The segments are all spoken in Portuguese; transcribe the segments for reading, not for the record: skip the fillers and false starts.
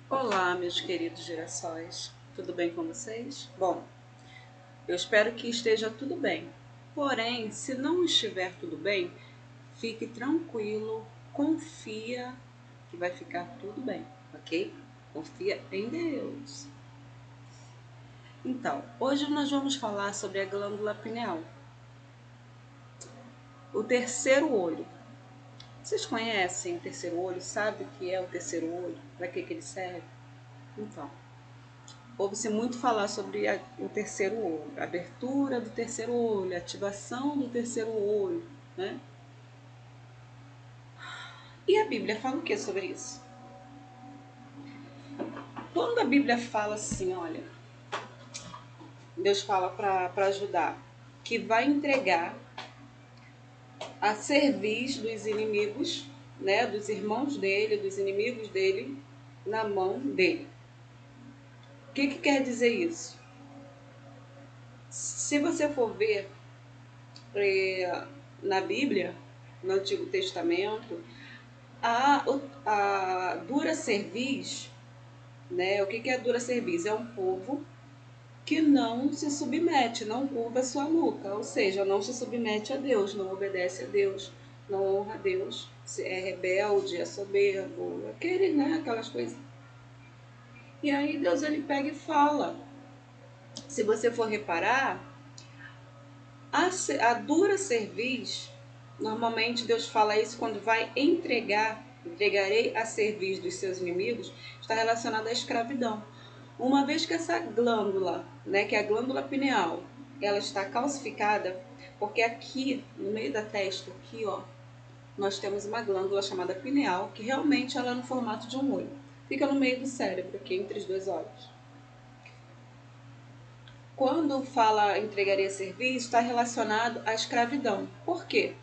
Olá, meus queridos girassóis, tudo bem com vocês? Bom, eu espero que esteja tudo bem. Porém, se não estiver tudo bem, fique tranquilo, confia que vai ficar tudo bem, ok? Confia em Deus. Então, hoje nós vamos falar sobre a glândula pineal, o terceiro olho. Vocês conhecem o terceiro olho? Sabem o que é o terceiro olho? Para que ele serve? Então, ouve-se muito falar sobre o terceiro olho, a abertura do terceiro olho, a ativação do terceiro olho, né? E a Bíblia fala o que sobre isso? Quando a Bíblia fala assim, olha, Deus fala para ajudar, que vai entregar a cerviz dos inimigos, né, dos irmãos dele, dos inimigos dele, na mão dele. O que quer dizer isso? Se você for ver na Bíblia, no Antigo Testamento, a dura cerviz, né? O que é a dura cerviz? É um povo que não se submete, não curva a sua nuca, ou seja, não se submete a Deus, não obedece a Deus, não honra a Deus, é rebelde, é soberbo, aquele, né? Aquelas coisas. E aí Deus ele pega e fala. Se você for reparar, a dura cerviz, normalmente Deus fala isso quando vai entregarei a cerviz dos seus inimigos, está relacionado à escravidão. Uma vez que essa glândula, né, que é a glândula pineal, ela está calcificada, porque aqui no meio da testa, aqui ó, nós temos uma glândula chamada pineal, que realmente ela é no formato de um olho. Fica no meio do cérebro, aqui entre os dois olhos. Quando fala entregaria serviço, está relacionado à escravidão. Por quê?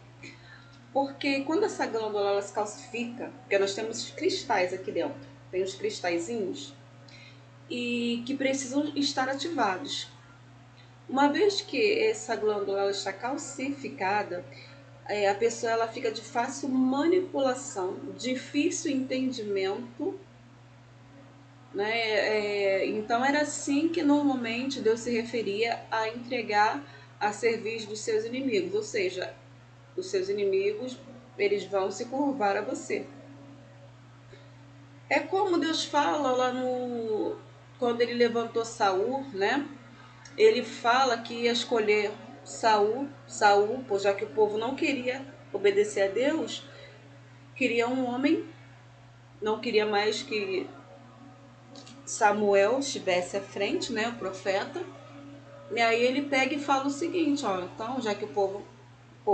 Porque quando essa glândula ela se calcifica, porque nós temos cristais aqui dentro, tem os cristalzinhos, e que precisam estar ativados. Uma vez que essa glândula ela está calcificada, a pessoa ela fica de fácil manipulação, difícil entendimento, né? Então era assim que normalmente Deus se referia a entregar a serviço dos seus inimigos, ou seja, os seus inimigos eles vão se curvar a você. É como Deus fala lá no quando ele levantou Saul, né? Ele fala que ia escolher Saul, pois já que o povo não queria obedecer a Deus, queria um homem, não queria mais que Samuel estivesse à frente, né, o profeta. E aí ele pega e fala o seguinte, ó, então já que o povo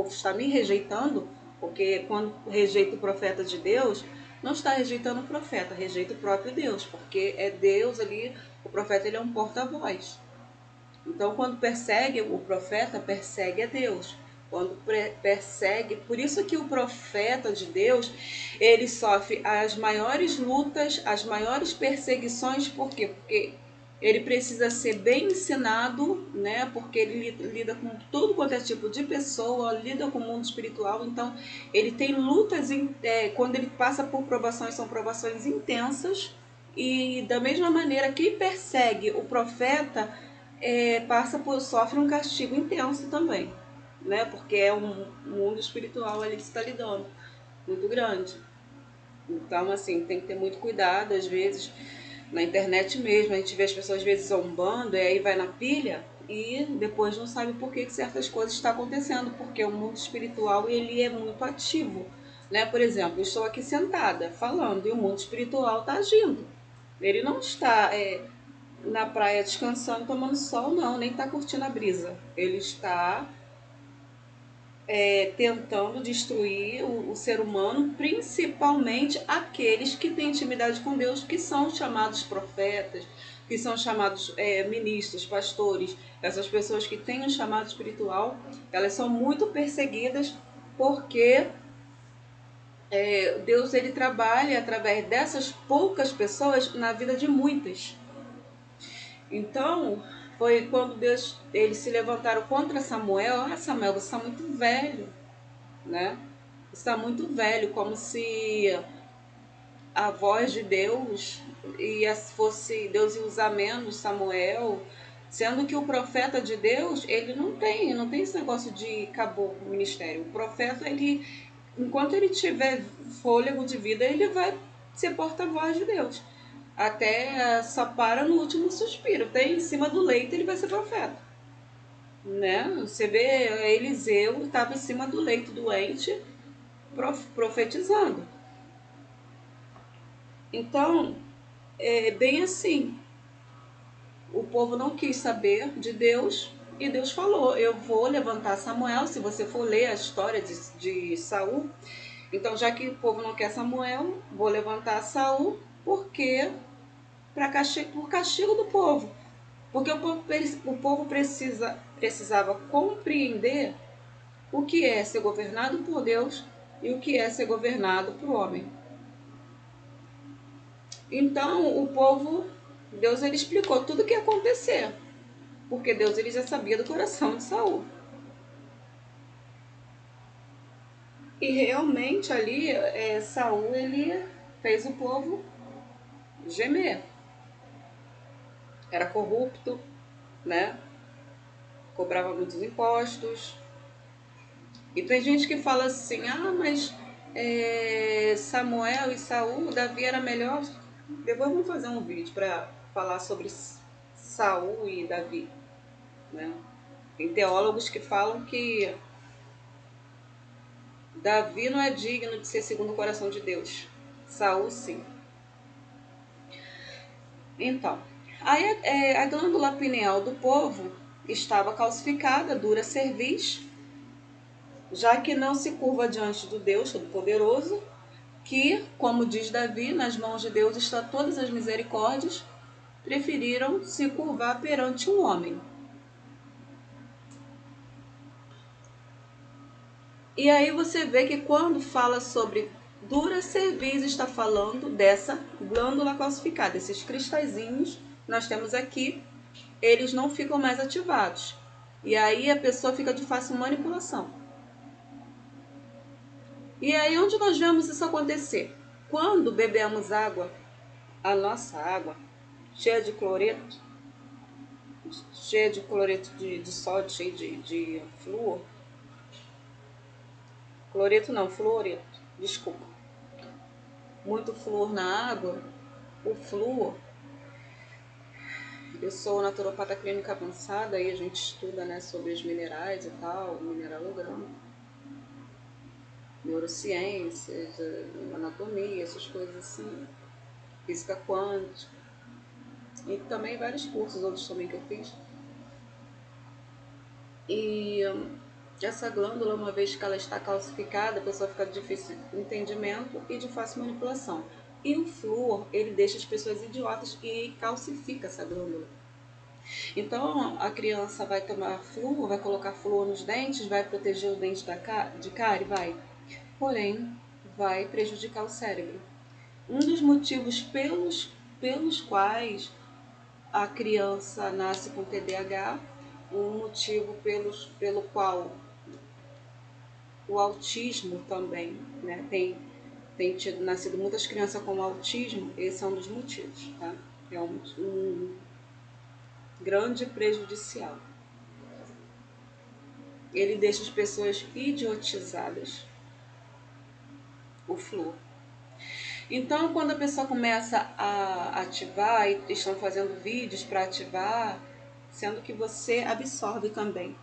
está me rejeitando, porque quando rejeita o profeta de Deus, não está rejeitando o profeta, rejeita o próprio Deus, porque é Deus ali, o profeta ele é um porta-voz. Então, quando persegue o profeta, persegue a Deus. Quando persegue, por isso que o profeta de Deus, ele sofre as maiores lutas, as maiores perseguições, por quê? Porque ele precisa ser bem ensinado, né? Porque ele lida com tudo quanto é tipo de pessoa, lida com o mundo espiritual, então ele tem lutas, quando ele passa por provações, são provações intensas, e da mesma maneira, quem persegue o profeta sofre um castigo intenso também, né? Porque é um mundo espiritual ali que está lidando, muito grande. Então, assim, tem que ter muito cuidado, às vezes, na internet mesmo, a gente vê as pessoas às vezes zombando, e aí vai na pilha e depois não sabe por que certas coisas estão acontecendo, porque o mundo espiritual ele é muito ativo, né? Por exemplo, eu estou aqui sentada falando e o mundo espiritual está agindo. Ele não está na praia descansando, tomando sol, não, nem está curtindo a brisa. Ele está tentando destruir o ser humano, principalmente aqueles que têm intimidade com Deus, que são chamados profetas, que são chamados ministros, pastores. Essas pessoas que têm um chamado espiritual, elas são muito perseguidas porque Deus ele trabalha através dessas poucas pessoas na vida de muitas. Então, foi quando Deus, eles se levantaram contra Samuel. Ah, Samuel, você está muito velho, né? Você está muito velho, como se a voz de Deus, e se fosse Deus ia usar menos Samuel, sendo que o profeta de Deus, ele não tem esse negócio de acabou o ministério. O profeta, ele, enquanto ele tiver fôlego de vida, ele vai ser porta-voz de Deus. Até só para no último suspiro. Até em cima do leito ele vai ser profeta. Né? Você vê Eliseu estava em cima do leito doente, profetizando. Então, é bem assim. O povo não quis saber de Deus e Deus falou: eu vou levantar Samuel. Se você for ler a história de Saul, então já que o povo não quer Samuel, vou levantar Saul porque por castigo do povo. Porque o povo precisava compreender o que é ser governado por Deus e o que é ser governado por homem. Então, o povo, Deus ele explicou tudo o que ia acontecer, porque Deus ele já sabia do coração de Saul. E realmente ali, Saul ele fez o povo gemer. Era corrupto, né? Cobrava muitos impostos. E tem gente que fala assim, mas Samuel e Saul, Davi era melhor. Depois vamos fazer um vídeo para falar sobre Saul e Davi, né? Tem teólogos que falam que Davi não é digno de ser segundo o coração de Deus. Saul sim. Então, aí a glândula pineal do povo estava calcificada, dura cerviz, já que não se curva diante do Deus Todo-Poderoso, que, como diz Davi, nas mãos de Deus estão todas as misericórdias, preferiram se curvar perante um homem. E aí você vê que quando fala sobre dura cerviz, está falando dessa glândula calcificada, esses cristalzinhos nós temos aqui, eles não ficam mais ativados. E aí a pessoa fica de fácil manipulação. E aí onde nós vemos isso acontecer? Quando bebemos água, a nossa água, cheia de cloreto, de sódio, cheia de flúor. Cloreto não, fluoreto, desculpa. Muito flúor na água, o flúor. Eu sou naturopata clínica avançada e a gente estuda, né, sobre os minerais e tal, mineralograma, neurociências, anatomia, essas coisas assim, física quântica. E também vários cursos, outros também que eu fiz. E essa glândula, uma vez que ela está calcificada, a pessoa fica de difícil entendimento e de fácil manipulação. E o flúor, ele deixa as pessoas idiotas e calcifica essa glândula. Então, a criança vai tomar flúor, vai colocar flúor nos dentes, vai proteger os dentes de cárie, vai. Porém, vai prejudicar o cérebro. Um dos motivos pelos quais a criança nasce com TDAH, um motivo pelo qual o autismo também, né, tem nascido muitas crianças com autismo, esse é um dos motivos, tá? É um grande prejudicial. Ele deixa as pessoas idiotizadas, o flúor. Então, quando a pessoa começa a ativar, e estão fazendo vídeos para ativar, sendo que você absorve também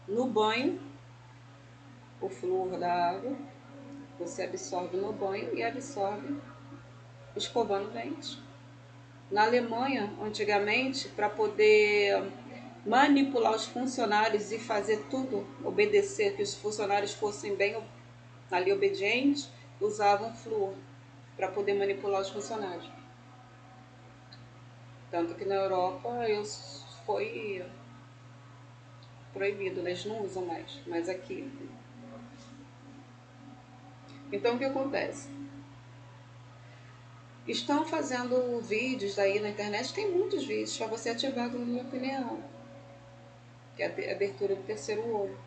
no banho o flúor da água, você absorve no banho e absorve escovando dentes. Na Alemanha, antigamente, para poder manipular os funcionários e fazer tudo, obedecer, que os funcionários fossem bem ali obedientes, usavam flúor para poder manipular os funcionários. Tanto que na Europa foi proibido, eles não usam mais, mas aqui. Então o que acontece? Estão fazendo vídeos aí na internet, tem muitos vídeos para você ativar a glândula pineal, que é a abertura do terceiro olho,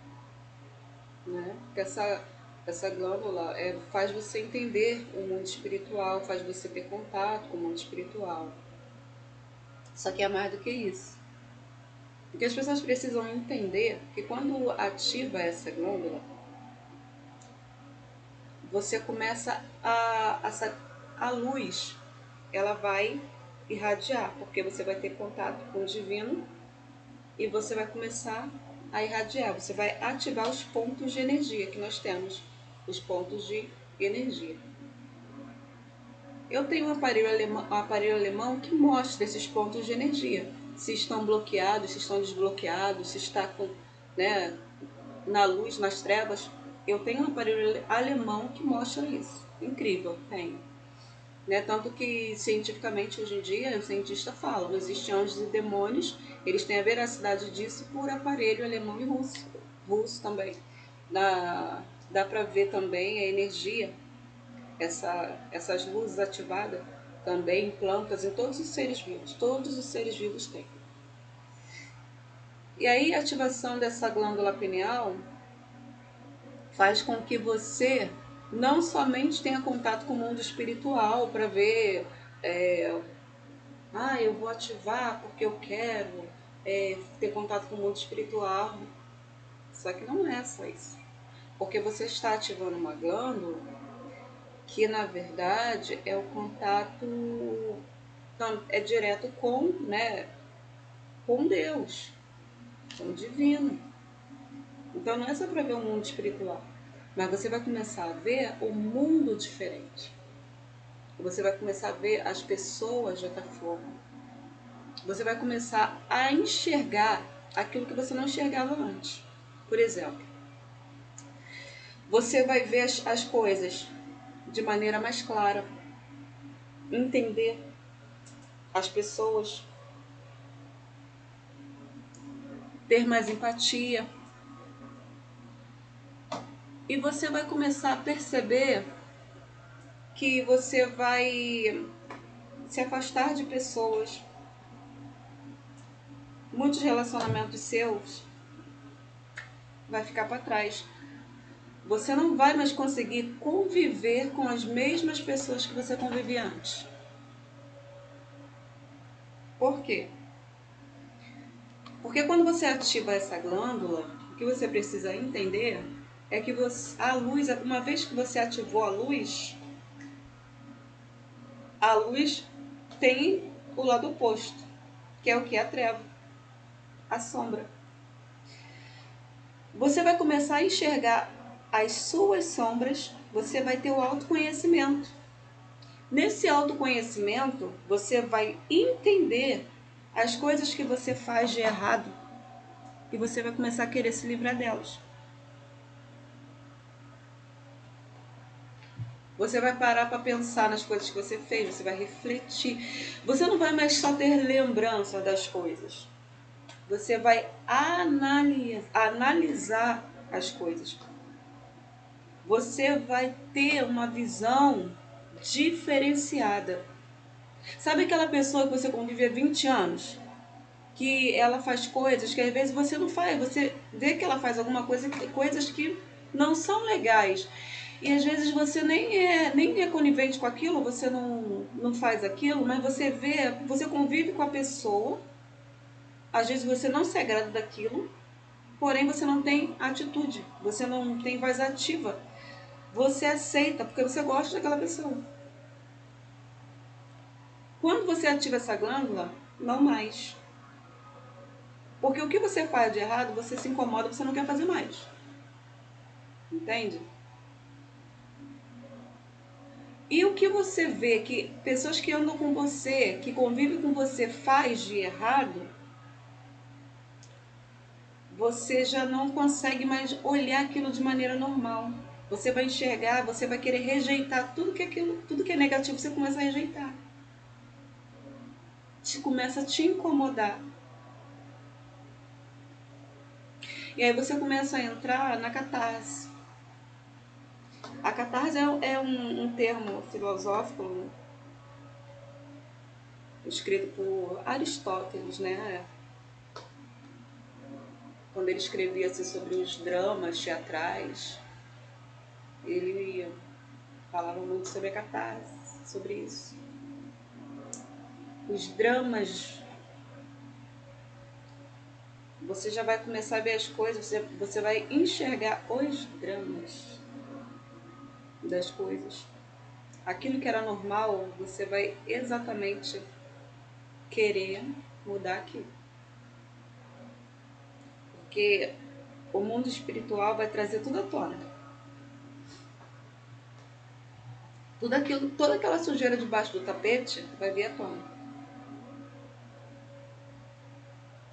né? Porque Essa glândula faz você entender o mundo espiritual, faz você ter contato com o mundo espiritual. Só que é mais do que isso. O que as pessoas precisam entender é que quando ativa essa glândula, você começa a luz, ela vai irradiar, porque você vai ter contato com o divino e você vai começar a irradiar, você vai ativar os pontos de energia que nós temos, os pontos de energia. Eu tenho um aparelho alemão que mostra esses pontos de energia, se estão bloqueados, se estão desbloqueados, se está com, né, na luz, nas trevas. Eu tenho um aparelho alemão que mostra isso. Incrível, tenho. Né? Tanto que cientificamente hoje em dia, os cientistas falam, existem anjos e demônios, eles têm a veracidade disso por aparelho alemão e russo também. Dá para ver também a energia, essas luzes ativadas também em plantas, em todos os seres vivos têm. E aí a ativação dessa glândula pineal faz com que você não somente tenha contato com o mundo espiritual para ver, eu vou ativar porque eu quero ter contato com o mundo espiritual. Só que não é só isso. Porque você está ativando uma glândula que, na verdade, é o contato direto com, né, com Deus, com o divino. Então não é só para ver o mundo espiritual, mas você vai começar a ver o mundo diferente. Você vai começar a ver as pessoas de outra forma. Você vai começar a enxergar aquilo que você não enxergava antes. Por exemplo, você vai ver as coisas de maneira mais clara, entender as pessoas, ter mais empatia. E você vai começar a perceber que você vai se afastar de pessoas. Muitos relacionamentos seus vai ficar para trás. Você não vai mais conseguir conviver com as mesmas pessoas que você convivia antes. Por quê? Porque quando você ativa essa glândula, o que você precisa entender é que a luz, uma vez que você ativou a luz tem o lado oposto, que é o que? A treva, a sombra. Você vai começar a enxergar as suas sombras, você vai ter o autoconhecimento. Nesse autoconhecimento, você vai entender as coisas que você faz de errado e você vai começar a querer se livrar delas. Você vai parar para pensar nas coisas que você fez, você vai refletir. Você não vai mais só ter lembrança das coisas. Você vai analisar as coisas. Você vai ter uma visão diferenciada. Sabe aquela pessoa que você convive há 20 anos? Que ela faz coisas que às vezes você não faz. Você vê que ela faz alguma coisa, coisas que não são legais. E às vezes você nem é conivente com aquilo, você não faz aquilo, mas você vê, você convive com a pessoa, às vezes você não se agrada daquilo, porém você não tem atitude, você não tem voz ativa. Você aceita porque você gosta daquela pessoa. Quando você ativa essa glândula, não mais. Porque o que você faz de errado, você se incomoda, você não quer fazer mais. Entende? E o que você vê que pessoas que andam com você, que convivem com você, faz de errado, você já não consegue mais olhar aquilo de maneira normal. Você vai enxergar, você vai querer rejeitar tudo que é negativo, você começa a rejeitar. Começa a te incomodar. E aí você começa a entrar na catarse. A catarse é um termo filosófico escrito por Aristóteles, né? Quando ele escrevia assim, sobre os dramas teatrais, Ele falava muito sobre a catarse, sobre isso. Os dramas, você já vai começar a ver as coisas, você vai enxergar os dramas das coisas. Aquilo que era normal, você vai exatamente querer mudar aquilo. Porque o mundo espiritual vai trazer tudo à tona. Tudo aquilo, toda aquela sujeira debaixo do tapete vai vir à tona.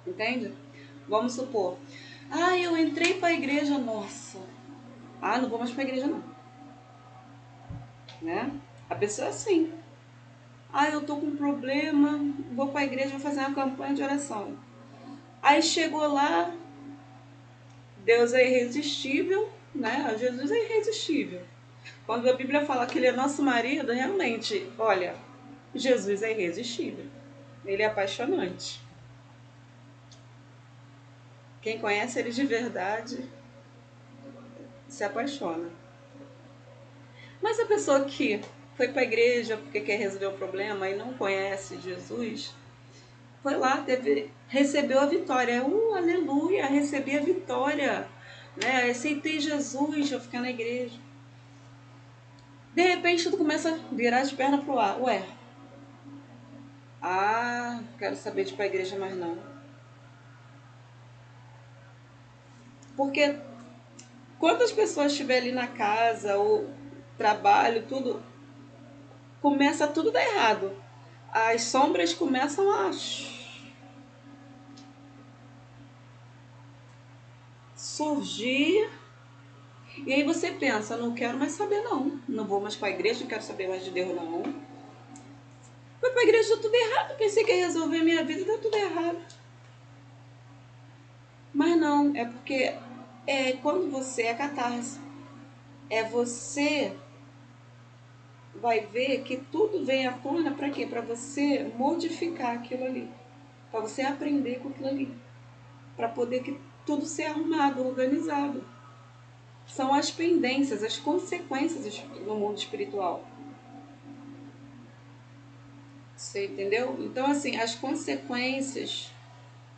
Entende? Vamos supor. Ah, eu entrei para a igreja, nossa. Ah, não vou mais para a igreja não. Né? A pessoa é assim. Ah, eu tô com um problema, vou para a igreja, vou fazer uma campanha de oração. Aí chegou lá, Deus é irresistível, né? Jesus é irresistível. Quando a Bíblia fala que ele é nosso marido, realmente, olha, Jesus é irresistível. Ele é apaixonante. Quem conhece ele de verdade se apaixona. Mas a pessoa que foi para a igreja porque quer resolver o problema e não conhece Jesus, foi lá, recebeu a vitória. Aleluia, recebi a vitória. Né? Aceitei Jesus, vou ficar na igreja. De repente tudo começa a virar as pernas pro ar. Ué, não quero saber de ir para a igreja mais não. Porque quantas pessoas estiver ali na casa, ou trabalho, tudo, começa tudo a dar errado. As sombras começam a surgir. E aí você pensa, não quero mais saber não. Não vou mais para a igreja, não quero saber mais de Deus não. Fui para a igreja, deu tudo errado. Pensei que ia resolver minha vida, deu tudo errado. Mas não, é porque quando você é catarse, você vai ver que tudo vem à tona para quê? Para você modificar aquilo ali. Para você aprender com aquilo ali. Para poder que tudo ser arrumado, organizado. São as pendências, as consequências no mundo espiritual. Você entendeu? Então, assim, as consequências,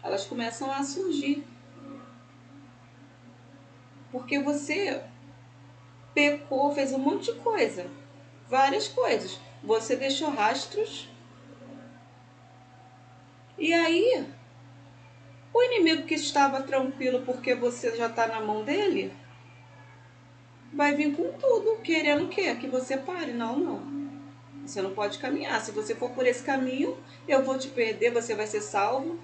elas começam a surgir. Porque você pecou, fez um monte de coisa. Várias coisas. Você deixou rastros. E aí, o inimigo que estava tranquilo porque você já está na mão dele, vai vir com tudo, querendo o quê? Que você pare. Não, não. Você não pode caminhar. Se você for por esse caminho, eu vou te perder, você vai ser salvo.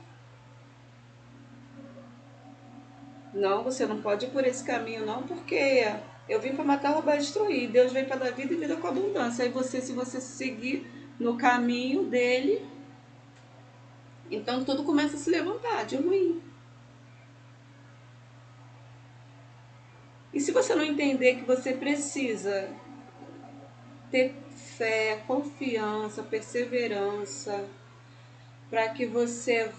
Não, você não pode ir por esse caminho, não, porque eu vim para matar, roubar e destruir. Deus veio para dar vida e vida com abundância. Aí você, se você seguir no caminho dele, então tudo começa a se levantar de ruim. E se você não entender que você precisa ter fé, confiança, perseverança, para que você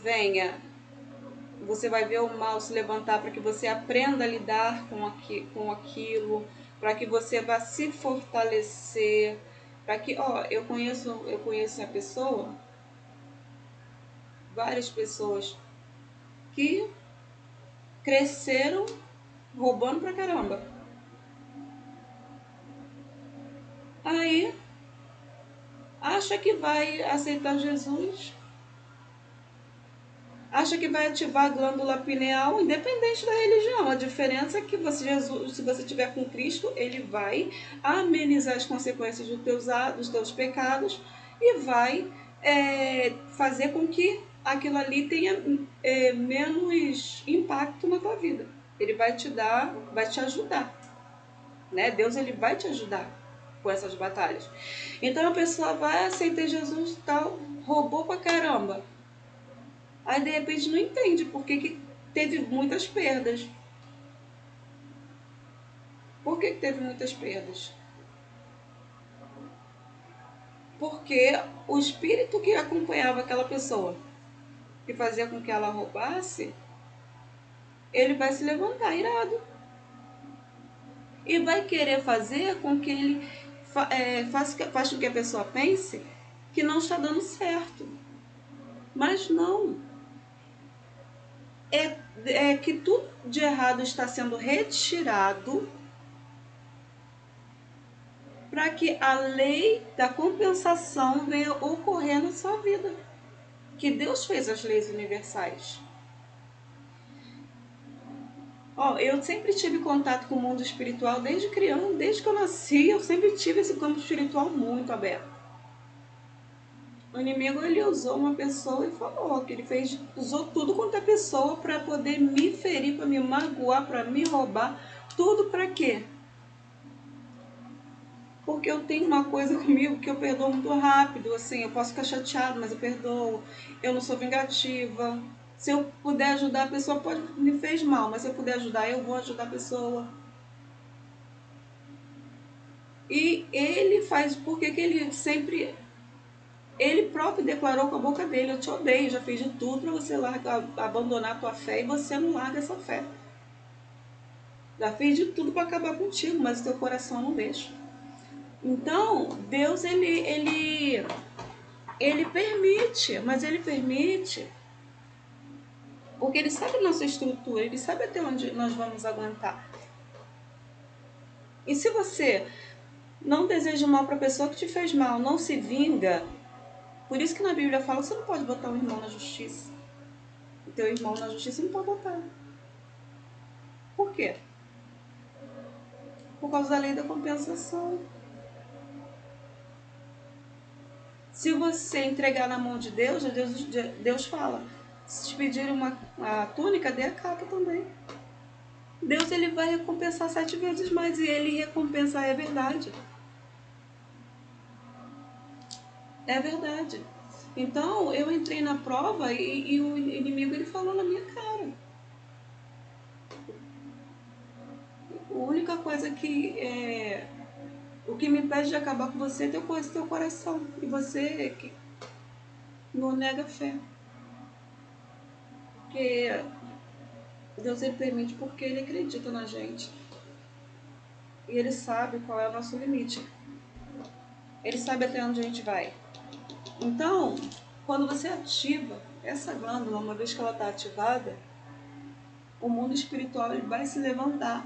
vai ver o mal se levantar, para que você aprenda a lidar com aquilo, para que você vá se fortalecer, para que, eu conheço a pessoa, várias pessoas que cresceram roubando pra caramba. Aí acha que vai aceitar Jesus, acha que vai ativar a glândula pineal, independente da religião. A diferença é que Jesus, se você estiver com Cristo, ele vai amenizar as consequências dos teus pecados e vai fazer com que aquilo ali tenha menos impacto na tua vida. Ele vai te ajudar, né? Deus, ele vai te ajudar com essas batalhas. Então a pessoa vai aceitar Jesus, tal, roubou pra caramba. Aí de repente não entende por que teve muitas perdas. Por que teve muitas perdas? Porque o espírito que acompanhava aquela pessoa, que fazia com que ela roubasse, ele vai se levantar irado. e vai querer fazer com que ele faz com que a pessoa pense que não está dando certo. Mas não. É que tudo de errado está sendo retirado para que a lei da compensação venha ocorrer na sua vida. Que Deus fez as leis universais. Eu sempre tive contato com o mundo espiritual desde criança, desde que eu nasci, eu sempre tive esse campo espiritual muito aberto. O inimigo, ele usou uma pessoa e falou que ele usou tudo quanto é pessoa para poder me ferir, para me magoar, para me roubar. Tudo para quê? Porque eu tenho uma coisa comigo que eu perdoo muito rápido, assim, eu posso ficar chateado, mas eu perdoo. Eu não sou vingativa. Se eu puder ajudar a pessoa, me fez mal, mas se eu puder ajudar, eu vou ajudar a pessoa. E ele faz, porque que ele sempre, ele próprio declarou com a boca dele: eu te odeio, já fiz de tudo para você abandonar a tua fé e você não larga essa fé. Já fiz de tudo para acabar contigo, mas o teu coração não deixa. Então, Deus, ele permite, mas ele permite porque ele sabe a nossa estrutura, ele sabe até onde nós vamos aguentar. E se você não deseja mal para a pessoa que te fez mal, não se vinga, por isso que na Bíblia fala que você não pode botar o irmão na justiça. O teu irmão na justiça não pode botar. Por quê? Por causa da lei da compensação. Se você entregar na mão de Deus, Deus fala: se te pedirem a túnica, dê a capa também. Deus, ele vai recompensar 7 vezes mais, e ele recompensar, é verdade. É verdade. Então, eu entrei na prova e o inimigo, ele falou na minha cara. A única coisa o que me impede de acabar com você é teu coração. E você que não nega a fé. Porque Deus, ele permite porque ele acredita na gente. E ele sabe qual é o nosso limite. Ele sabe até onde a gente vai. Então, quando você ativa essa glândula, uma vez que ela está ativada, o mundo espiritual, ele vai se levantar,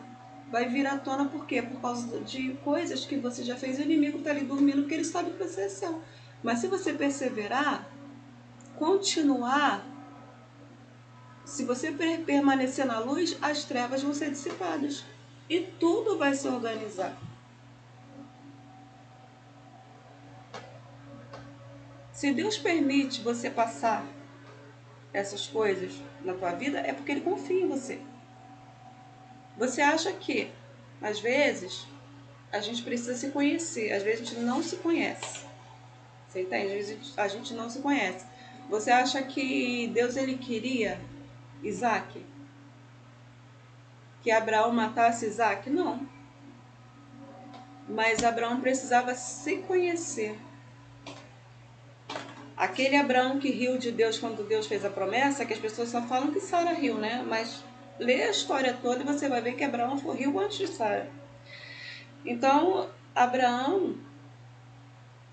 vai vir à tona. Por quê? Por causa de coisas que você já fez. O inimigo está ali dormindo porque ele sabe que você é seu. Mas se você perseverar, continuar, se você permanecer na luz, as trevas vão ser dissipadas e tudo vai se organizar. Se Deus permite você passar essas coisas na tua vida, é porque ele confia em você. Você acha que, às vezes, a gente precisa se conhecer, às vezes a gente não se conhece. Você entende? Às vezes a gente não se conhece. Você acha que Deus, ele queria Isaac? Que Abraão matasse Isaac? Não. Mas Abraão precisava se conhecer. Aquele Abraão que riu de Deus quando Deus fez a promessa, que as pessoas só falam que Sara riu, né? Mas lê a história toda e você vai ver que Abraão riu antes de Sara. Então, Abraão,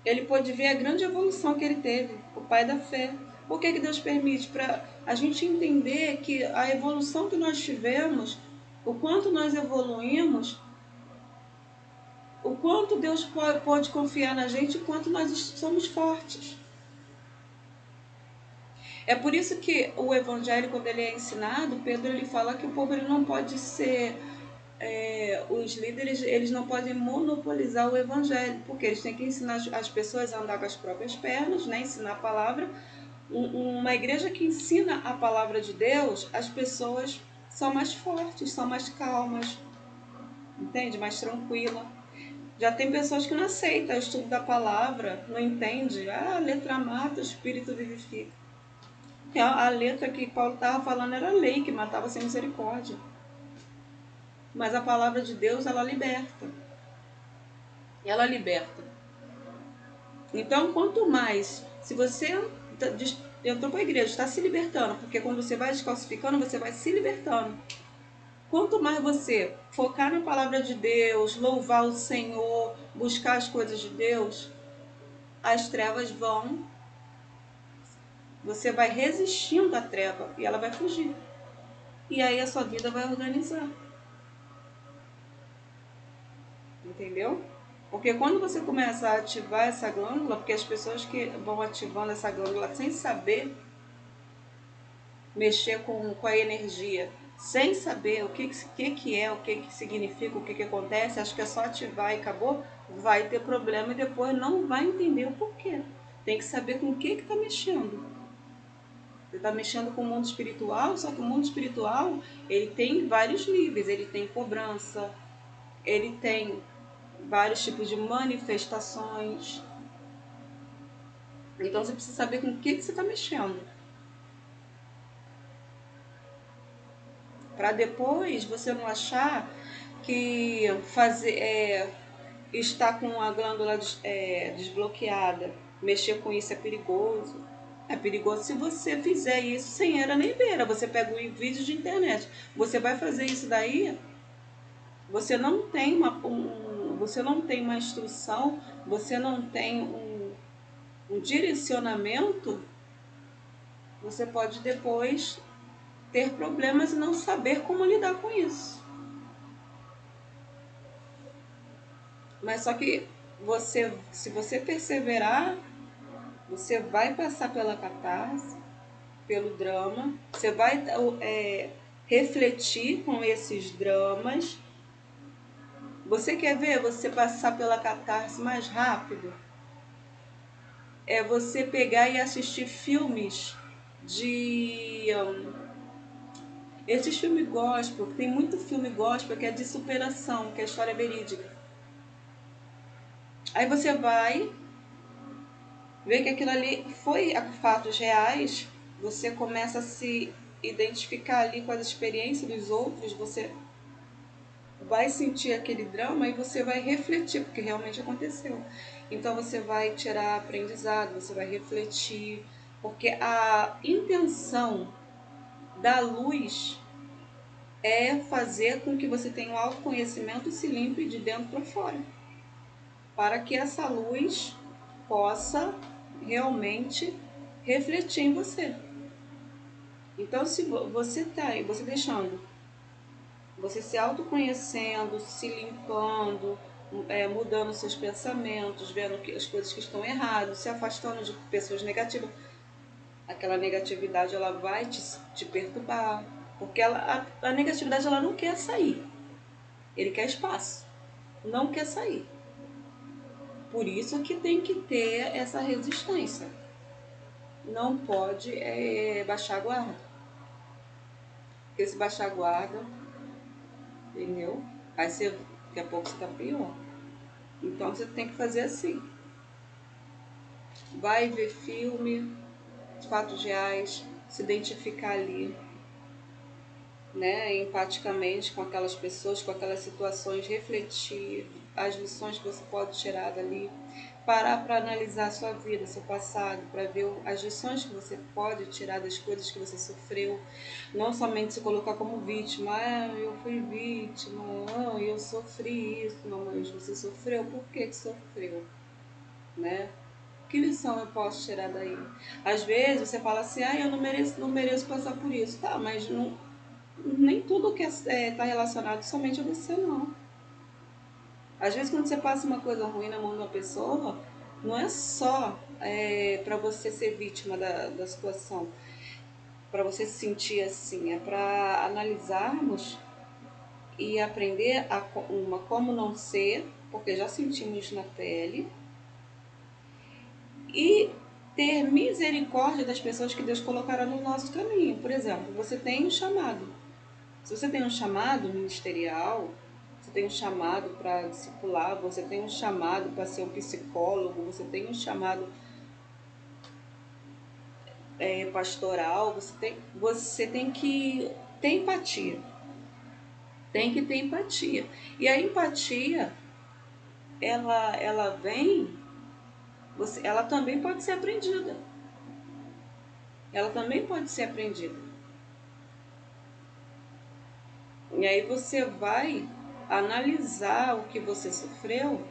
ele pôde ver a grande evolução que ele teve, o pai da fé. Por que Deus permite? Para a gente entender que a evolução que nós tivemos, o quanto nós evoluímos, o quanto Deus pode confiar na gente, o quanto nós somos fortes. É por isso que o evangelho, quando ele é ensinado, Pedro, ele fala que o povo, ele não pode ser... os líderes, eles não podem monopolizar o evangelho, porque eles têm que ensinar as pessoas a andar com as próprias pernas, né? Ensinar a palavra. Uma igreja que ensina a palavra de Deus, as pessoas são mais fortes, são mais calmas, entende? Mais tranquila. Já tem pessoas que não aceitam o estudo da palavra, não entende. A letra mata, o espírito vivifica. A letra que Paulo estava falando era lei, que matava sem misericórdia. Mas a palavra de Deus, ela liberta. Ela liberta. Então, quanto mais, se você entrou para a igreja, está se libertando, porque quando você vai descalcificando, você vai se libertando. Quanto mais você focar na palavra de Deus, louvar o Senhor, buscar as coisas de Deus, as trevas vão, você vai resistindo à treva e ela vai fugir. E aí a sua vida vai organizar. Entendeu? Porque quando você começa a ativar essa glândula, porque as pessoas que vão ativando essa glândula sem saber mexer com a energia, sem saber o que é, o que significa, o que acontece, acho que é só ativar e acabou, vai ter problema e depois não vai entender o porquê. Tem que saber com o que está mexendo. Você está mexendo com o mundo espiritual, só que o mundo espiritual ele tem vários níveis, ele tem cobrança, ele tem vários tipos de manifestações. Então você precisa saber com o que você está mexendo. Para depois você não achar que estar com a glândula desbloqueada, mexer com isso é perigoso. É perigoso se você fizer isso sem era nem beira. Você pega um vídeo de internet, você vai fazer isso daí, você não tem você não tem uma instrução, você não tem um direcionamento, você pode depois ter problemas e não saber como lidar com isso. Mas só que se você perseverar, você vai passar pela catarse, pelo drama, você vai refletir com esses dramas. Você quer ver você passar pela catarse mais rápido? É você pegar e assistir filmes de esses filmes gospel, tem muito filme gospel que é de superação, que é história verídica. Aí você vai ver que aquilo ali foi fatos reais, você começa a se identificar ali com as experiências dos outros, você vai sentir aquele drama e você vai refletir, porque realmente aconteceu. Então você vai tirar aprendizado, você vai refletir, porque a intenção da luz é fazer com que você tenha um autoconhecimento e se limpe de dentro para fora, para que essa luz possa realmente refletir em você. Então, se você está aí, você deixando, você se autoconhecendo, se limpando, mudando seus pensamentos, vendo as coisas que estão erradas, se afastando de pessoas negativas, aquela negatividade ela vai te perturbar, porque a negatividade ela não quer sair, ele quer espaço, não quer sair. Por isso que tem que ter essa resistência. Não pode baixar a guarda. Porque se baixar a guarda, entendeu? Aí daqui a pouco você tá pior. Então você tem que fazer assim. Vai ver filme, fatos reais, se identificar ali, né, empaticamente com aquelas pessoas, com aquelas situações, refletir as lições que você pode tirar dali, parar para analisar a sua vida, seu passado, para ver as lições que você pode tirar das coisas que você sofreu, não somente se colocar como vítima, eu fui vítima, não, eu sofri isso, não, mas você sofreu, por que sofreu, né? Que lição eu posso tirar daí? Às vezes você fala assim, eu não mereço passar por isso, tá, mas não, nem tudo que está relacionado somente a você, não. Às vezes, quando você passa uma coisa ruim na mão de uma pessoa, não é só para você ser vítima da situação, para você se sentir assim, é para analisarmos e aprender como não ser, porque já sentimos na pele, e ter misericórdia das pessoas que Deus colocará no nosso caminho. Por exemplo, você tem um chamado. Se você tem um chamado ministerial, você tem um chamado para discipular, você tem um chamado para ser um psicólogo, você tem um chamado pastoral, você tem que ter empatia. Tem que ter empatia. E a empatia, ela vem, ela também pode ser aprendida. Ela também pode ser aprendida. E aí você vai analisar o que você sofreu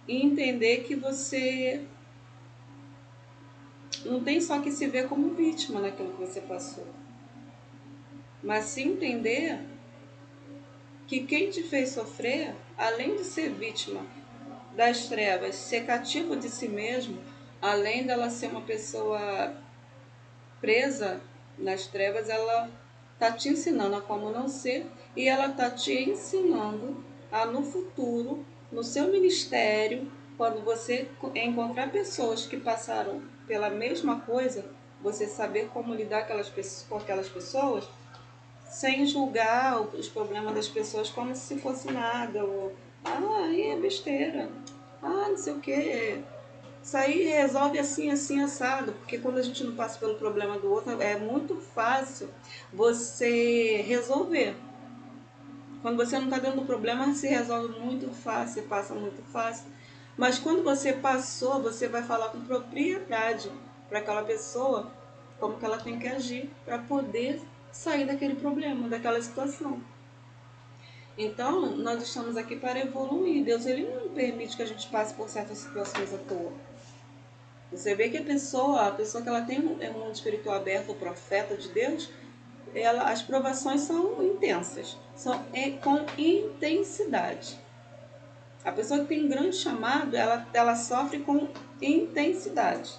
e entender que você não tem só que se ver como vítima naquilo que você passou, mas se entender que quem te fez sofrer, além de ser vítima das trevas, ser cativo de si mesmo, além dela ser uma pessoa presa nas trevas, ela está te ensinando a como não ser e ela está te ensinando a no futuro, no seu ministério, quando você encontrar pessoas que passaram pela mesma coisa, você saber como lidar com aquelas pessoas sem julgar os problemas das pessoas como se fosse nada, ou aí é besteira, não sei o que. Isso aí resolve assim, assim, assado, porque quando a gente não passa pelo problema do outro, é muito fácil você resolver. Quando você não está dentro do problema, se resolve muito fácil, passa muito fácil. Mas quando você passou, você vai falar com propriedade para aquela pessoa como que ela tem que agir para poder sair daquele problema, daquela situação. Então, nós estamos aqui para evoluir. Deus ele não permite que a gente passe por certas situações à toa. Você vê que a pessoa que ela tem um mundo espiritual aberto, o profeta de Deus, as provações são intensas, são com intensidade. A pessoa que tem um grande chamado, ela sofre com intensidade.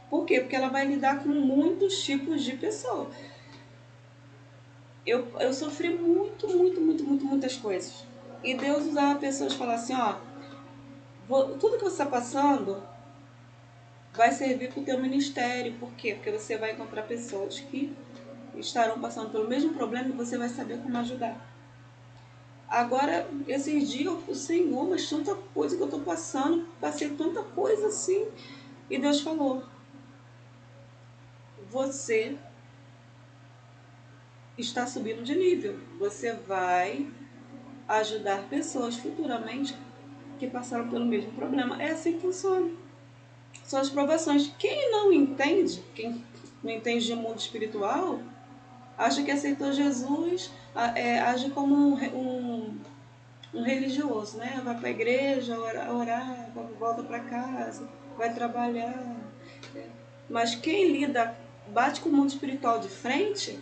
Por quê? Porque ela vai lidar com muitos tipos de pessoa. Eu sofri muitas coisas. E Deus usava pessoas e falava assim, tudo que você está passando vai servir para o teu ministério. Por quê? Porque você vai encontrar pessoas que estarão passando pelo mesmo problema e você vai saber como ajudar. Agora, esses dias, o Senhor, mas tanta coisa que eu estou passando, passei tanta coisa assim. E Deus falou, você está subindo de nível. Você vai ajudar pessoas futuramente que passaram pelo mesmo problema. É assim que funciona. São as provações. Quem não entende, quem não entende de mundo espiritual, acha que aceitou Jesus, age como um religioso, né? Vai para a igreja, orar, volta para casa, vai trabalhar. Mas quem lida, bate com o mundo espiritual de frente,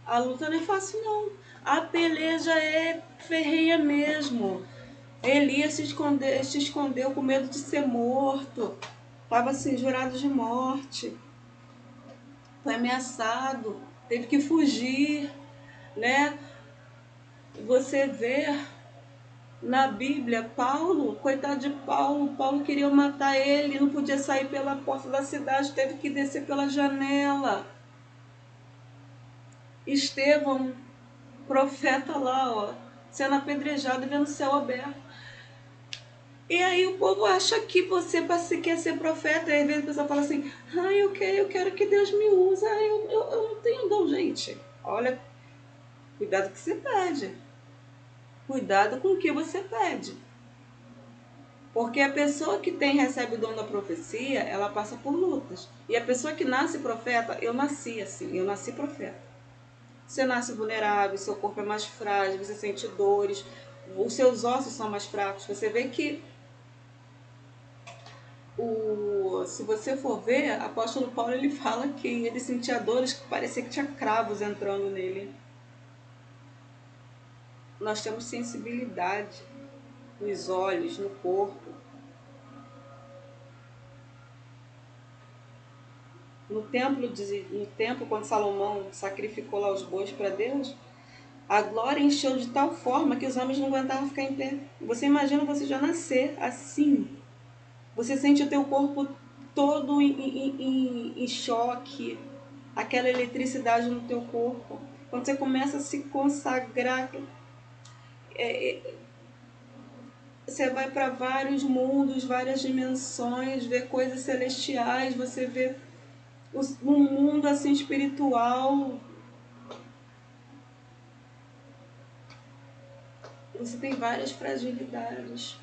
a luta não é fácil não. A peleja é ferrenha mesmo. Elias se escondeu com medo de ser morto. Estava assim, jurado de morte. Foi ameaçado. Teve que fugir, né? Você vê na Bíblia, Paulo, coitado de Paulo, Paulo queria matar ele, não podia sair pela porta da cidade, teve que descer pela janela. Estevão, profeta lá, sendo apedrejado e vendo o céu aberto. E aí o povo acha que você quer ser profeta, e às vezes a pessoa fala assim, eu quero que Deus me use, eu não tenho dom, gente. Olha, cuidado com o que você pede. Cuidado com o que você pede. Porque a pessoa que recebe o dom da profecia, ela passa por lutas. E a pessoa que nasce profeta, eu nasci assim, eu nasci profeta. Você nasce vulnerável, seu corpo é mais frágil, você sente dores, os seus ossos são mais fracos. Você vê que, se você for ver, o apóstolo Paulo ele fala que ele sentia dores que parecia que tinha cravos entrando nele. Nós temos sensibilidade nos olhos, no corpo. No templo, quando Salomão sacrificou lá os bois para Deus, a glória encheu de tal forma que os homens não aguentavam ficar em pé. Você imagina você já nascer assim. Você sente o teu corpo todo em choque, aquela eletricidade no teu corpo. Quando você começa a se consagrar, você vai para vários mundos, várias dimensões, vê coisas celestiais, você vê um mundo assim espiritual. Você tem várias fragilidades.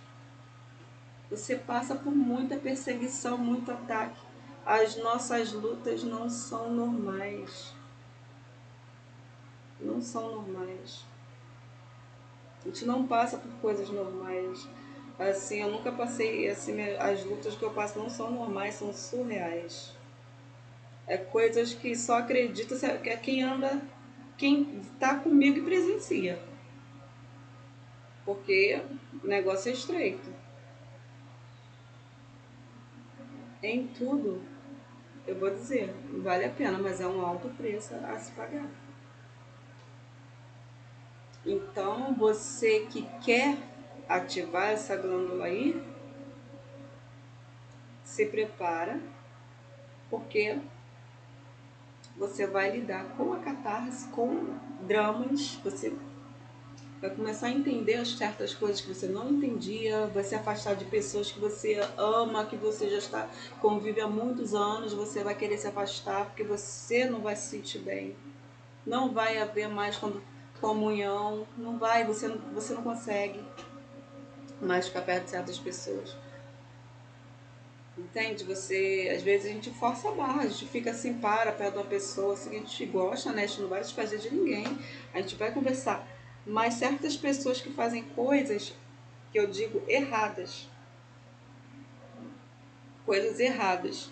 Você passa por muita perseguição, muito ataque. As nossas lutas não são normais. não são normais. A gente não passa por coisas normais. Assim, eu nunca passei, assim, as lutas que eu passo não são normais, são surreais. É coisas que só acredita que é quem anda, quem tá comigo e presencia. Porque o negócio é estreito. Em tudo, eu vou dizer, vale a pena, mas é um alto preço a se pagar. Então, você que quer ativar essa glândula aí, se prepara, porque você vai lidar com a catarse, com dramas, você vai começar a entender as certas coisas que você não entendia, vai se afastar de pessoas que você ama, que você já está convive há muitos anos, você vai querer se afastar porque você não vai se sentir bem. Não vai haver mais comunhão, não vai, você não consegue mais ficar perto de certas pessoas. Entende? Você, às vezes a gente força a barra, a gente fica assim, para perto de uma pessoa, assim, a gente gosta, né? A gente não vai desfazer de ninguém, a gente vai conversar. Mas certas pessoas que fazem coisas que eu digo erradas, coisas erradas,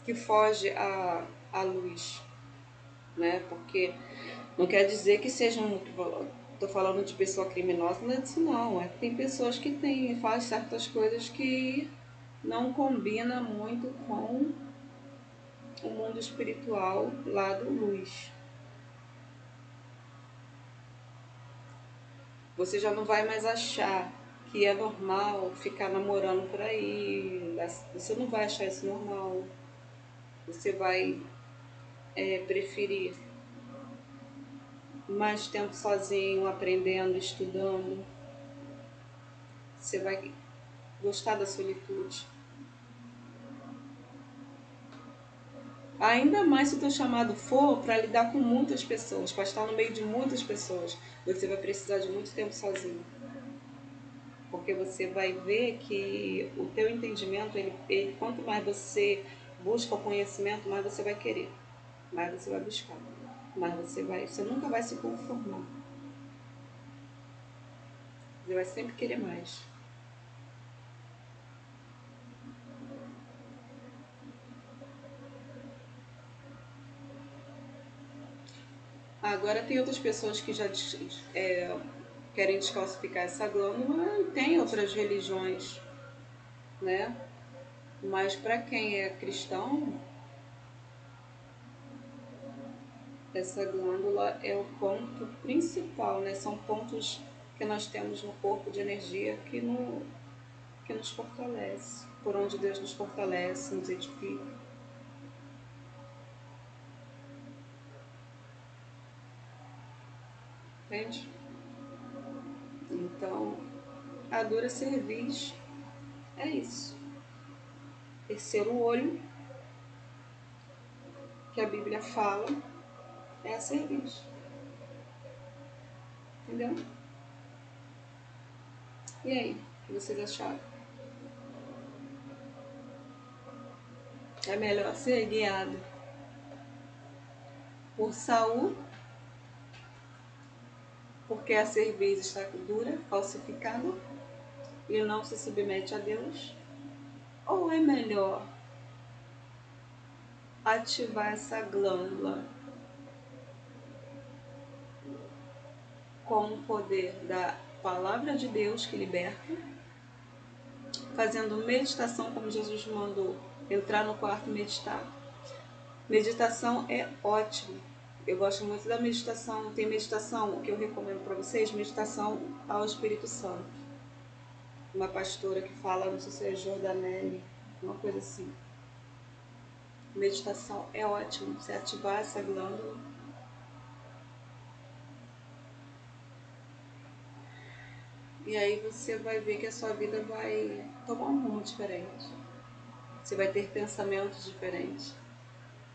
que foge à luz, né? Porque não quer dizer que sejam, tô falando de pessoa criminosa, não é disso não, é que tem pessoas que fazem certas coisas que não combina muito com o mundo espiritual lá do luz. Você já não vai mais achar que é normal ficar namorando por aí, você não vai achar isso normal. Você vai preferir mais tempo sozinho, aprendendo, estudando. Você vai gostar da solitude. Ainda mais se o teu chamado for para lidar com muitas pessoas, para estar no meio de muitas pessoas, você vai precisar de muito tempo sozinho. Porque você vai ver que o teu entendimento, quanto mais você busca o conhecimento, mais você vai querer, mais você vai buscar, você nunca vai se conformar. Você vai sempre querer mais. Agora tem outras pessoas que já querem descalcificar essa glândula e tem outras religiões, né? Mas para quem é cristão, essa glândula é o ponto principal, né? São pontos que nós temos no corpo de energia que nos fortalece, por onde Deus nos fortalece, nos edifica. Entende? Então, a dura cerviz é isso. Terceiro olho, que a Bíblia fala, é a cerviz. Entendeu? E aí, o que vocês acharam? É melhor ser guiado por Saul, porque a cerviz está dura, falsificada, e não se submete a Deus? Ou é melhor ativar essa glândula com o poder da palavra de Deus que liberta, fazendo meditação como Jesus mandou, entrar no quarto e meditar? Meditação é ótimo. Eu gosto muito da meditação. Tem meditação que eu recomendo para vocês, meditação ao Espírito Santo. Uma pastora que fala, não sei se é Jordanelli, uma coisa assim. Meditação é ótimo, você ativar essa glândula. E aí você vai ver que a sua vida vai tomar um rumo diferente. Você vai ter pensamentos diferentes.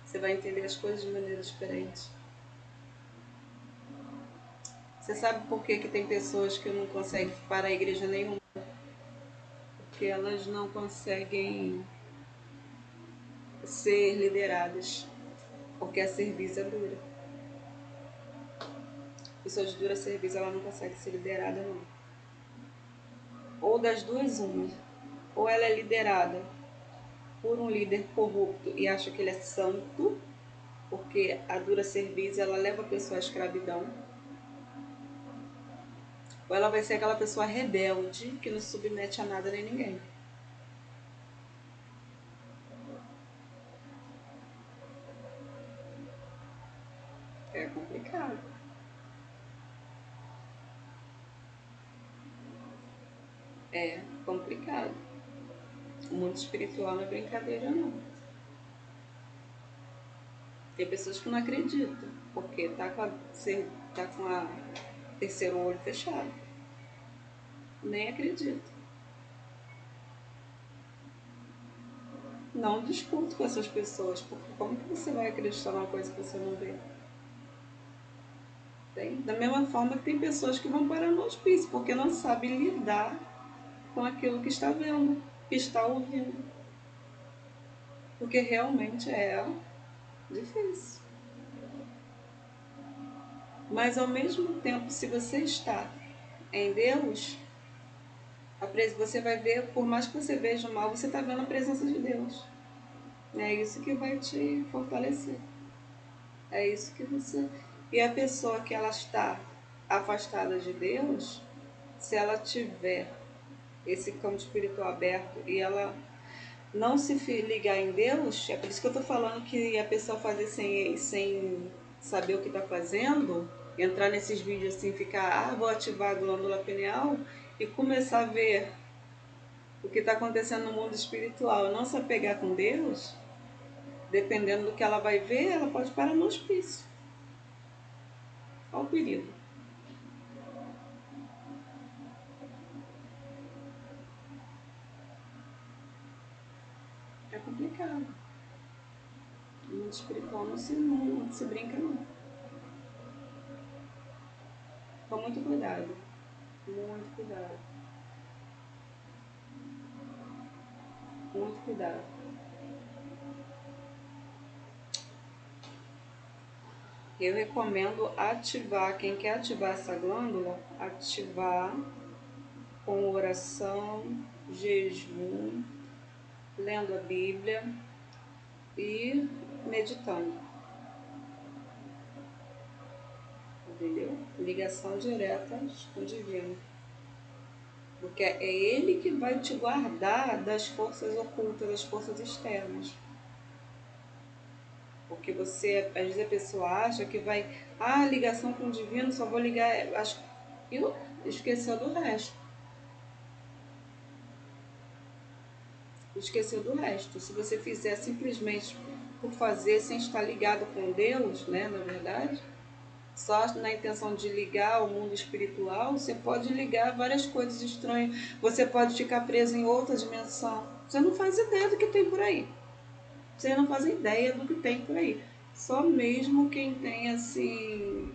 Você vai entender as coisas de maneira diferente. Você sabe por que tem pessoas que não conseguem parar a igreja nenhuma? Porque elas não conseguem ser lideradas. porque a cerviz é dura. Pessoa de dura cerviz, ela não consegue ser liderada, não. Ou das duas, uma. Ou ela é liderada por um líder corrupto e acha que ele é santo, porque a dura cerviz, ela leva a pessoa à escravidão. Ou ela vai ser aquela pessoa rebelde que não se submete a nada nem ninguém. É complicado. É complicado. O mundo espiritual não é brincadeira, não. Tem pessoas que não acreditam, porque tá com a terceiro olho fechado. Nem acredita. Não discuto com essas pessoas, porque como que você vai acreditar numa coisa que você não vê? Tem? Da mesma forma que tem pessoas que vão parar no hospício, porque não sabem lidar com aquilo que está vendo, que está ouvindo. Porque realmente é difícil. Mas ao mesmo tempo, se você está em Deus, você vai ver, por mais que você veja o mal, você está vendo a presença de Deus. É isso que vai te fortalecer. É isso que você. E a pessoa que ela está afastada de Deus, se ela tiver esse campo espiritual aberto e ela não se ligar em Deus, é por isso que eu estou falando que a pessoa fazer sem saber o que está fazendo, entrar nesses vídeos assim, ficar, vou ativar a glândula pineal e começar a ver o que está acontecendo no mundo espiritual, não se apegar com Deus, dependendo do que ela vai ver, ela pode parar no hospício. Olha o perigo. É complicado. O mundo espiritual não se brinca, não. Com muito cuidado. Muito cuidado. Muito cuidado. Eu recomendo ativar, quem quer ativar essa glândula, ativar com oração, jejum, lendo a Bíblia e meditando. Entendeu? Ligação direta com o divino. Porque é ele que vai te guardar das forças ocultas, das forças externas. Porque você, às vezes a pessoa acha que vai, ligação com o divino, só vou ligar, e esqueceu do resto. Esqueceu do resto. Se você fizer simplesmente por fazer, sem estar ligado com Deus, né, na verdade, só na intenção de ligar ao mundo espiritual, você pode ligar várias coisas estranhas. Você pode ficar preso em outra dimensão. Você não faz ideia do que tem por aí. Você não faz ideia do que tem por aí. Só mesmo quem tem assim,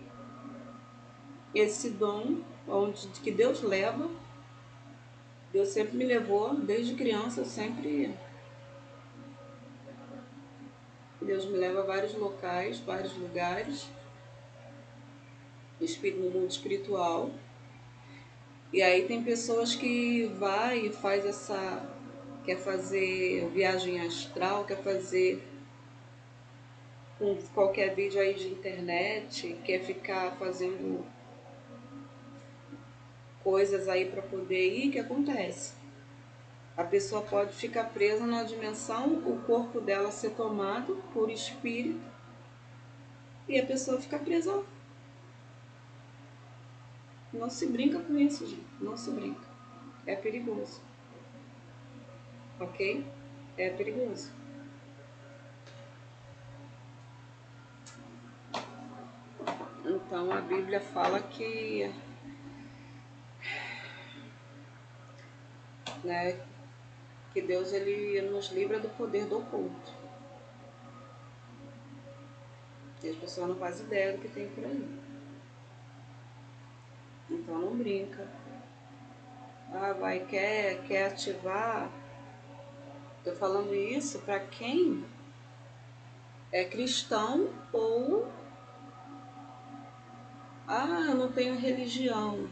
esse dom, onde que Deus leva. Deus sempre me levou, desde criança, Deus me leva a vários locais, vários lugares, no mundo espiritual. E aí tem pessoas que vai e faz quer fazer viagem astral, quer fazer com qualquer vídeo aí de internet, quer ficar fazendo coisas aí para poder ir, o que acontece? A pessoa pode ficar presa numa dimensão, o corpo dela ser tomado por espírito e a pessoa fica presa lá. Não se brinca com isso, gente. Não se brinca. É perigoso. Ok? É perigoso. Então a Bíblia fala que, né, que Deus ele nos livra do poder do oculto. E as pessoas não fazem ideia do que tem por aí. Então não brinca. Quer ativar. Estou falando isso para quem é cristão ou eu não tenho religião.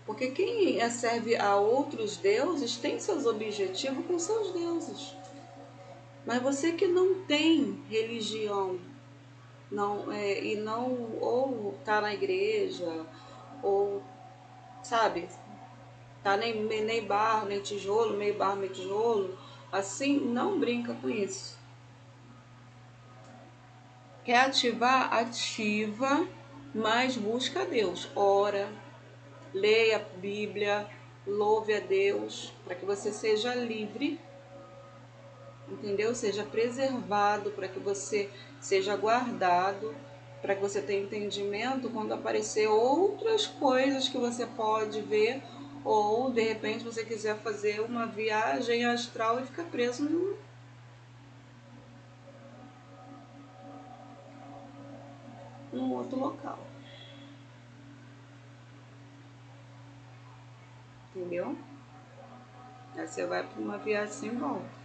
Porque quem serve a outros deuses tem seus objetivos com seus deuses. Mas você que não tem religião, não e não ou tá na igreja ou sabe, tá nem barro nem tijolo, meio barro meio tijolo, assim não brinca com isso. Quer ativar? Ativa, mas busca a Deus. Ora, leia a Bíblia, louve a Deus, para que você seja livre, entendeu? Seja preservado, para que você seja guardado, para que você tenha entendimento quando aparecer outras coisas que você pode ver, ou de repente você quiser fazer uma viagem astral e ficar preso num outro local, entendeu? Aí você vai para uma viagem sem volta.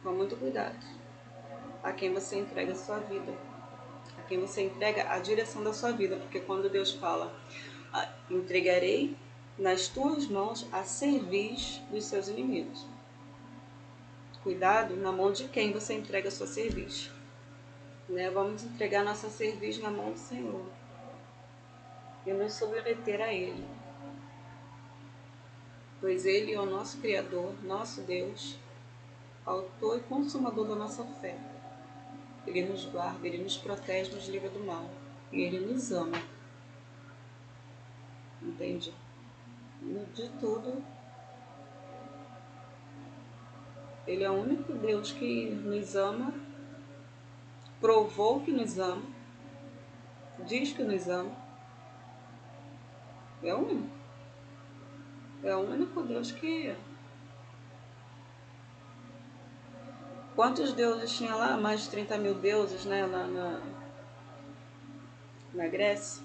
Com muito cuidado a quem você entrega a sua vida, a quem você entrega a direção da sua vida, porque quando Deus fala, entregarei nas tuas mãos a cerviz dos seus inimigos. Cuidado na mão de quem você entrega a sua cerviz. Né? Vamos entregar nossa cerviz na mão do Senhor e nos submeter a Ele, pois Ele é o nosso Criador, nosso Deus, autor e consumador da nossa fé. Ele nos guarda, Ele nos protege, nos livra do mal. E Ele nos ama. Entende? De tudo, Ele é o único Deus que nos ama, provou que nos ama, diz que nos ama. É o único. É o único Deus que... Quantos deuses tinha lá? Mais de 30 mil deuses, né? Lá na Grécia.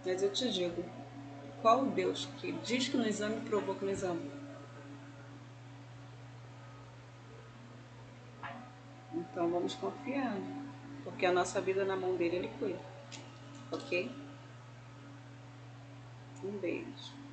Mas eu te digo, qual o Deus que diz que nos ama e provou que nos ama? Então vamos confiar, porque a nossa vida na mão dele, ele cuida. Ok? Um beijo.